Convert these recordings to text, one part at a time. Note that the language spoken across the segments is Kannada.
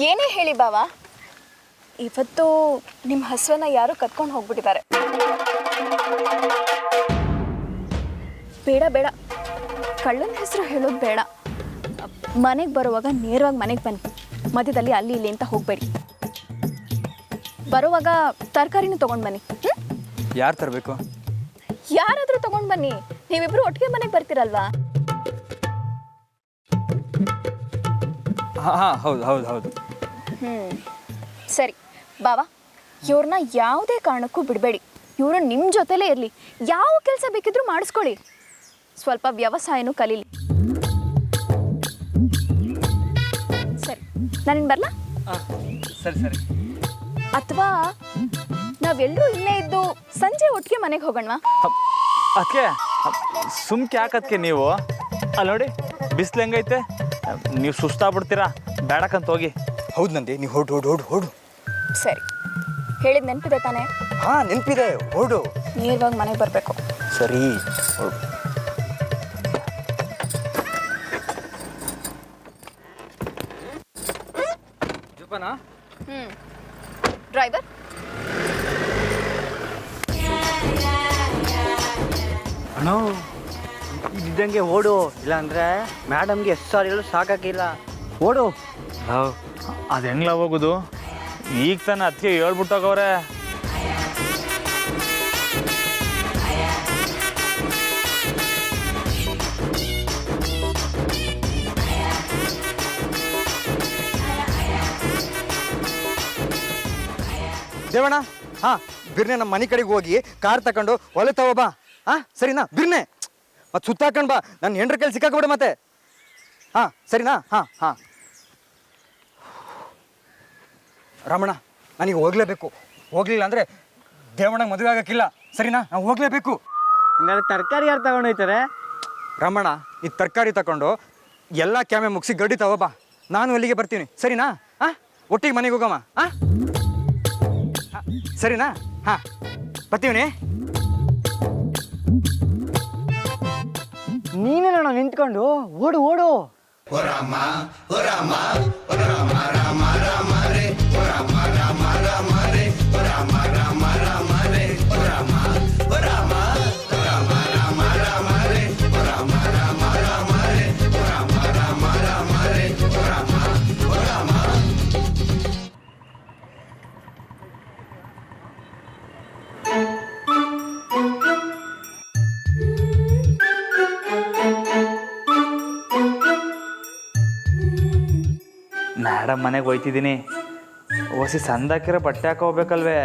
ಏನೇ ಹೇಳಿ ಬಾವ, ಇವತ್ತು ನಿಮ್ಮ ಹಸುವನ್ನ ಯಾರೋ ಕತ್ಕೊಂಡು ಹೋಗ್ಬಿಟ್ಟಿದ್ದಾರೆ. ಬೇಡ ಬೇಡ, ಕಳ್ಳನ ಹೆಸರು ಹೇಳೋದು ಬೇಡ. ಮನೆಗೆ ಬರುವಾಗ ನೇರವಾಗಿ ಮನೆಗೆ ಬನ್ನಿ, ಮಧ್ಯದಲ್ಲಿ ಅಲ್ಲಿ ಇಲ್ಲಿ ಅಂತ ಹೋಗಬೇಡಿ. ಬರುವಾಗ ತರಕಾರಿನೂ ತೊಗೊಂಡು ಬನ್ನಿ. ಯಾರು ತರಬೇಕು? ಯಾರಾದರೂ ತೊಗೊಂಡು ಬನ್ನಿ, ನೀವಿಬ್ರು ಒಟ್ಟಿಗೆ ಮನೆಗೆ ಬರ್ತೀರಲ್ವಾ? ಹಾಂ ಹೌದು ಹೌದು ಹೌದು. ಸರಿ ಬಾವಾ, ಇವ್ರನ್ನ ಯಾವುದೇ ಕಾರಣಕ್ಕೂ ಬಿಡಬೇಡಿ. ಇವರು ನಿಮ್ಮ ಜೊತೆಲೇ ಇರಲಿ, ಯಾವ ಕೆಲಸ ಬೇಕಿದ್ರೂ ಮಾಡಿಸ್ಕೊಳ್ಳಿ. ಸ್ವಲ್ಪ ವ್ಯವಸಾಯನೂ ಕಲೀಲಿ. ಸರಿ, ನಾನಿನ್ನು ಬರಲಾ? ಸರಿ ಸರಿ. ಅಥವಾ ನಾವೆಲ್ಲರೂ ಇಲ್ಲೇ ಇದ್ದು ಸಂಜೆ ಒಟ್ಟಿಗೆ ಮನೆಗೆ ಹೋಗೋಣವಾ? ಅದಕ್ಕೆ ಸುಮ್ಕೆ ಯಾಕದಕ್ಕೆ ನೀವು ಅಲ್ಲಿ ನೋಡಿ ಬಿಸಿಲು ಹೆಂಗೈತೆ, ನೀವು ಸುಸ್ತಾಗ್ಬಿಡ್ತೀರಾ, ಬೇಡಕ್ಕಂತ ಹೋಗಿ. ಹೌದು ನಂದಿ, ನೀವು ಹೊಡು. ಸರಿ, ಹೇಳಿದ ನೆನಪಿದೆ ತಾನೇ? ಹಾಂ ನೆನಪಿದೆ, ಹೊಡು. ನೇರವಾಗಿ ಮನೆಗೆ ಬರಬೇಕು. ಸರಿ ಹೊಡು. ಜೋಪಾನ. ಡ್ರೈವರ್, ಅಣ್ಣ ಇದ್ದಂಗೆ ಓಡು, ಇಲ್ಲಾಂದರೆ ಮೇಡಮ್ಗೆ ಎಷ್ಟು ಸಾರಿ ಹೇಳು ಸಾಕಾಗಿಲ್ಲ. ಓಡು. ಅದು ಹೆಂಗ್ಲ ಹೋಗೋದು? ಈಗ ತಾನೆ ಅದಕ್ಕೆ ಹೇಳ್ಬಿಟ್ಟೋಗವ್ರೆ. ದೇವಣ್ಣ, ಹಾಂ ಬಿರ್ನೆ ನಮ್ಮ ಮನೆ ಕಡೆಗೆ ಹೋಗಿ ಕಾರ್ ತಗೊಂಡು ಹೊಲೆ ತಗೋಬಾ. ಹಾಂ ಸರಿನಾ? ಬಿರ್ನೆ ಮತ್ತೆ ಸುತ್ತಾಕೊಂಡು ಬಾ, ನನ್ನ ಹೆಂಡ್ರ ಕೈಲಿ ಸಿಕ್ಕಾಕ್ಬಿಡು ಮತ್ತೆ. ಹಾಂ ಸರಿನಾ? ಹಾಂ ರಮಣ, ನನಗೆ ಹೋಗ್ಲೇಬೇಕು. ಹೋಗ್ಲಿಲ್ಲ ಅಂದರೆ ದೇವಣ್ಣಗೆ ಮದುವೆ ಆಗೋಕ್ಕಿಲ್ಲ. ಸರಿನಾ? ನಾವು ಹೋಗ್ಲೇಬೇಕು. ಹಂಗಾರೆ ತರಕಾರಿ ಯಾರು ತಗೊಂಡೋಯ್ತಾರೆ? ರಮಣ, ಈ ತರಕಾರಿ ತಗೊಂಡು ಎಲ್ಲ ಕ್ಯಾಮೆ ಮುಗಿಸಿ ಗಡ್ಡಿ ತಗೋಬಾ, ನಾನು ಅಲ್ಲಿಗೆ ಬರ್ತೀನಿ. ಸರಿನಾ? ಹಾಂ ಒಟ್ಟಿಗೆ ಮನೆಗೆ ಹೋಗಮ್ಮ. ಹಾಂ ಸರಿನಾ? ಹಾಂ ಬರ್ತೀವಿ. ನೀನೇನಣ್ಣ ನಿಂತ್ಕೊಂಡು ಓಡು ಓಡು. ಮೇಡಮ್ ಮನೆಗೆ ಹೋಯ್ತಿದ್ದೀನಿ, ಓಸಿ ಸಂದಾಕಿರೋ ಬಟ್ಟೆ ಹಾಕೋಬೇಕಲ್ವೇ?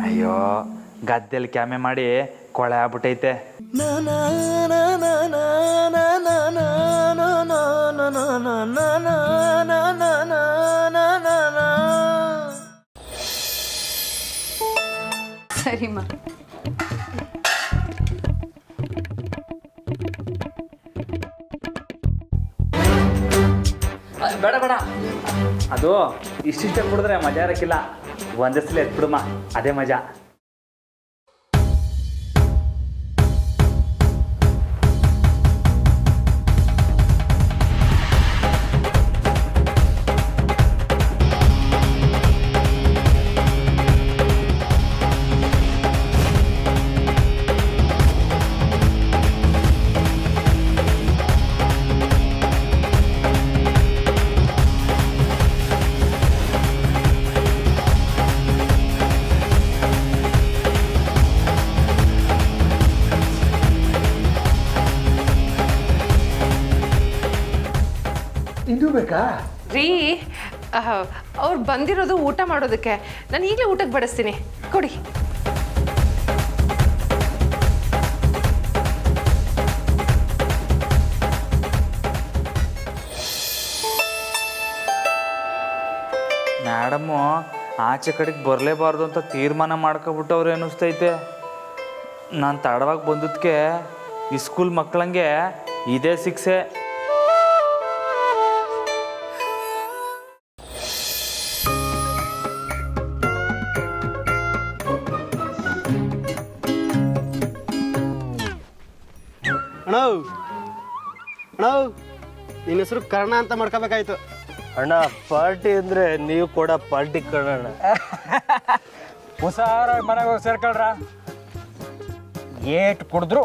ಅಯ್ಯೋ, ಗದ್ದೆಲಿ ಕ್ಯಾಮೆ ಮಾಡಿ ಕೊಳೆ ಆಗ್ಬಿಟ್ಟೈತೆ. ಸರಿಮ್ಮ. ಬೇಡ ಬೇಡ, ಅದು ಇಷ್ಟಿಷ್ಟ ಕುಡಿದ್ರೆ ಮಜಾ ಇರಕ್ಕಿಲ್ಲ. ಒಂದೇ ಸಲ ಎತ್ಬಿಡಮ್ಮ, ಅದೇ ಮಜಾ. ಇದು ಬೇಕಾ ರೀ? ಅವ್ರು ಬಂದಿರೋದು ಊಟ ಮಾಡೋದಕ್ಕೆ, ನಾನು ಈಗಲೇ ಊಟಕ್ಕೆ ಬಡಿಸ್ತೀನಿ, ಕೊಡಿ. ಮೇಡಮ್ಮು ಆಚೆ ಕಡೆಗೆ ಬರಲೇಬಾರ್ದು ಅಂತ ತೀರ್ಮಾನ ಮಾಡ್ಕೊಬಿಟ್ಟವ್ರು ಅನ್ನಿಸ್ತೈತೆ. ನಾನು ತಡವಾಗಿ ಬಂದದಕ್ಕೆ ಈ ಸ್ಕೂಲ್ ಮಕ್ಕಳಂಗೆ ಇದೇ ಶಿಕ್ಷೆ. ಅಣ್ಣ ನಿನ್ನ ಹೆಸರು ಕರ್ಣ ಅಂತ ಮಾಡ್ಕೋಬೇಕಾಯ್ತು. ಅಣ್ಣ ಪಾರ್ಟಿ ಅಂದ್ರೆ ನೀವು ಕೂಡ ಪಾರ್ಟಿ ಕಣಣ್ಣ. ಹುಷಾರಾಗಿ ಮನೆಗೆ ಹೋಗಿ ಸೇರ್ಕೊಳ್ರ. ಏಟ್ ಕುಡಿದ್ರು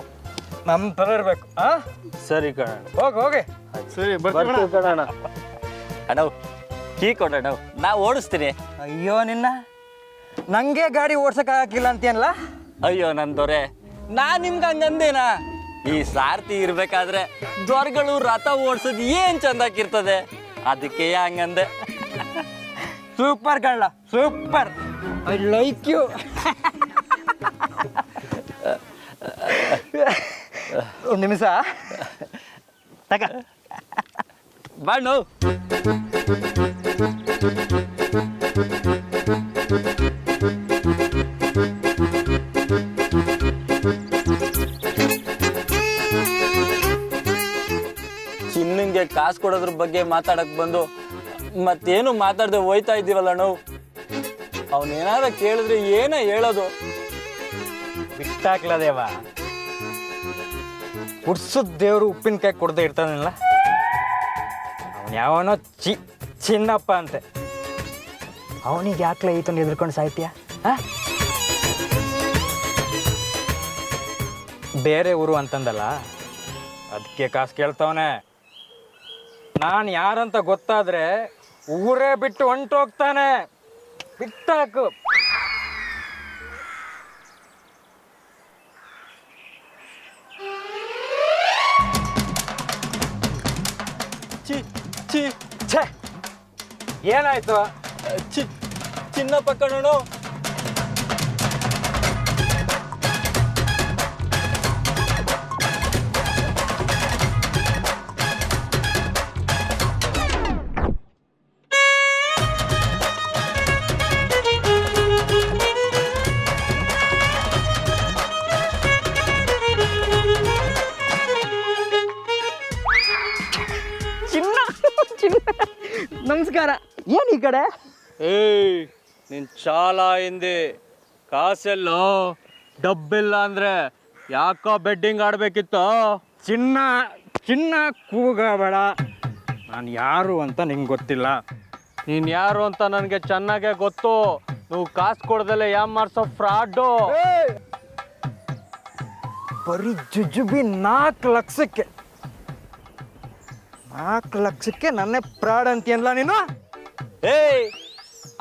ನಮ್ಮ ಥರ ಇರ್ಬೇಕು. ಸರಿ ಕಣಣ್ಣ. ಹೋಗಿ ಹೋಗಿ. ಸರಿ ಬರ್ತೀವಿ ಕಣಣ್ಣ. ಅಣ್ಣ ಕೀ ಕೊಡೋಣ, ನಾ ಓಡಿಸ್ತೀನಿ. ಅಯ್ಯೋ ನಿನ್ನ, ನಂಗೆ ಗಾಡಿ ಓಡ್ಸಕ್ ಹಾಕಿಲ್ಲ ಅಂತೀಯಲ್ಲ. ಅಯ್ಯೋ ನನ್ನ ದೊರೆ, ನಾ ನಿಮ್ಗೆ ಹಂಗಂದೇನ? ಈ ಸಾರ್ತಿ ಇರ್ಬೇಕಾದ್ರೆ ದೊರೆಗಳು ರಥ ಓಡಿಸೋದು ಏನ್ ಚಂದಾಕಿರ್ತದೆ, ಅದಕ್ಕೆ ಹಂಗಂದೆ. ಸೂಪರ್ ಕಳ್ಳ, ಸೂಪರ್. I like you. ಒಂದು ನಿಮಿಷ ತಗ. ಬಾಣು ಚಿನ್ನಂಗೆ ಕಾಸು ಕೊಡೋದ್ರ ಬಗ್ಗೆ ಮಾತಾಡಕ್ ಬಂದು ಮತ್ತೇನು ಮಾತಾಡದೆ ಹೋಯ್ತಾ ಇದ್ದೀವಲ್ಲ ನಾವು. ಅವನೇನಾರ ಕೇಳಿದ್ರೆ ಏನ ಹೇಳೋದು? ಬಿಟ್ಟಾಕ್ಲ ದೇವ, ಹುಡ್ಸದ್ ದೇವ್ರು ಉಪ್ಪಿನಕಾಯಿ ಕೊಡದೆ ಇರ್ತಾನಿಲ್ಲ. ಅವನು ಯಾವನೋ ಚಿನ್ನಪ್ಪ ಅಂತೆ. ಅವನಿಗೆ ಯಾಕ್ಲ ಈತನ ಎದ್ರಕೊಂಡು ಸಾಯ್ತೀಯ? ಬೇರೆ ಊರು ಅಂತಂದಲ್ಲ, ಅದಕ್ಕೆ ಕಾಸು ಕೇಳ್ತವನೆ. ನಾನು ಯಾರಂತ ಗೊತ್ತಾದ್ರೆ ಊರೇ ಬಿಟ್ಟು ಹೊಂಟೋಗ್ತಾನೆ. ಬಿಟ್ಟಾಕು. ಛೇ, ಏನಾಯ್ತು? ಚಿನ್ನಪ್ಪ ಕಣೋ. ನಮಸ್ಕಾರ. ಏನು ಈ ಕಡೆ? ಏಯ್, ನಿನ್ ಚಾಲ ಹಿಂದೆ ಕಾಸೆಲ್ಲೋ ಡಬ್ಬಿಲ್ಲ ಅಂದ್ರೆ ಯಾಕೋ ಬೆಡ್ಡಿಂಗ್ ಆಡ್ಬೇಕಿತ್ತು? ಚಿನ್ನ ಚಿನ್ನ ಕೂಗಬೇಡ. ನಾನು ಯಾರು ಅಂತ ನಿಂಗೆ ಗೊತ್ತಿಲ್ಲ. ನೀನ್ ಯಾರು ಅಂತ ನನಗೆ ಚೆನ್ನಾಗೇ ಗೊತ್ತು. ನೀವು ಕಾಸು ಕೊಡ್ದಲೆ ಮಾಡ್ಸೋ ಫ್ರಾಡು. ಬರೀ ಜುಜುಬಿ 4 ಲಕ್ಷಕ್ಕೆ 4 ಲಕ್ಷಕ್ಕೆ ನನ್ನೇ ಪ್ರಾಡ್ ಅಂತೀಯಲ್ಲ ನೀನು? ಏಯ್,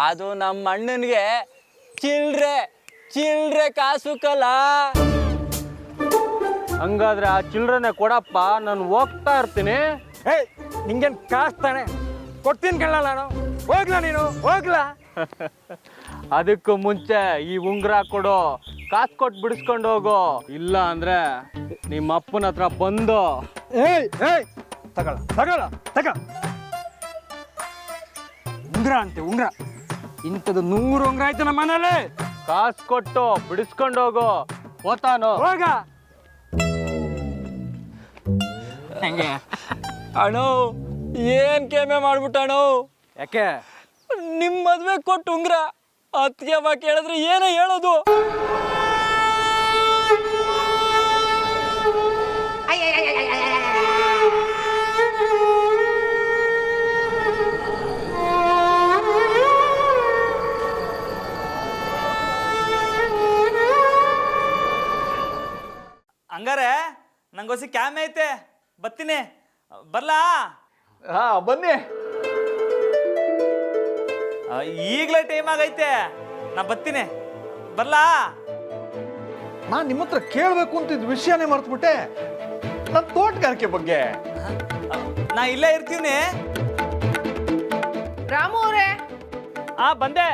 ಅದು ನಮ್ಮ ಅಣ್ಣನಿಗೆ ಚಿಲ್ರೆ ಕಾಸು ಕಲ. ಹಂಗಾದ್ರೆ ಆ ಚಿಲ್ಡ್ರನ್ನೇ ಕೊಡಪ್ಪ, ನಾನು ಹೋಗ್ತಾ ಇರ್ತೀನಿ. ಏಯ್, ನಿಂಗೇನು ಕಾಸು ತಾನೆ? ಕೊಡ್ತೀನಿ ಕಳ್ಳ ನಾನು. ಹೋಗ್ಲಾ ನೀನು, ಹೋಗ್ಲಾ. ಅದಕ್ಕೂ ಮುಂಚೆ ಈ ಉಂಗ್ರ ಕೊಡು, ಕಾಸು ಕೊಟ್ಟು ಬಿಡಿಸ್ಕೊಂಡು ಹೋಗು. ಇಲ್ಲ ಅಂದ್ರೆ ನಿಮ್ಮ ಅಪ್ಪನ ಹತ್ರ ಬಂದು. ಏಯ್ ಏಯ್, ತಗೊಳ ತಗೊಳ ತಗ. ಉಂಗ್ರ ಅಂತೆ, ಉಂಗ್ರ. ಇಂಥದ್ದು 100 ಉಂಗ್ರ ಆಯ್ತು ನಮ್ಮ ಮನೇಲಿ. ಕಾಸು ಕೊಟ್ಟು ಬಿಡಿಸ್ಕೊಂಡು ಹೋಗು. ಓತಾನು ಹೋಗ. ಹೆಂಗೆ ಅಣ್ಣೋ, ಏನ್ ಕೇಮೆ ಮಾಡ್ಬಿಟ್ಟಣೋ? ಯಾಕೆ? ನಿಮ್ ಮದ್ವೆ ಕೊಟ್ಟು ಉಂಗ್ರ ಅತ್ತಿಗೆ ಬಾ ಕೇಳಿದ್ರೆ ಏನೇ ಹೇಳೋದು? ಹಂಗಾರೆ ನಂಗೊಸಿ ಕ್ಯಾಮೆ ಐತೆ, ಬತ್ತೀನಿ. ಬರ್ಲಾ? ಬನ್ನಿ. ಈಗಲೇ ಟೈಮ್ ಆಗೈತೆ, ನಾ ಬತ್ತೀನಿ. ಬರ್ಲಾ? ನಾನು ನಿಮ್ಮ ಹತ್ರ ಕೇಳಬೇಕು ಅಂತಿದ್ದ ವಿಷಯನೇ ಮರ್ತ್ಬಿಟ್ಟೆ. ನನ್ನ ತೋಟಗಾರಿಕೆ ಬಗ್ಗೆ. ನಾ ಇಲ್ಲೇ ಇರ್ತೀವಿ. ರಾಮು ಅವರೇ, ಬಂದೆ.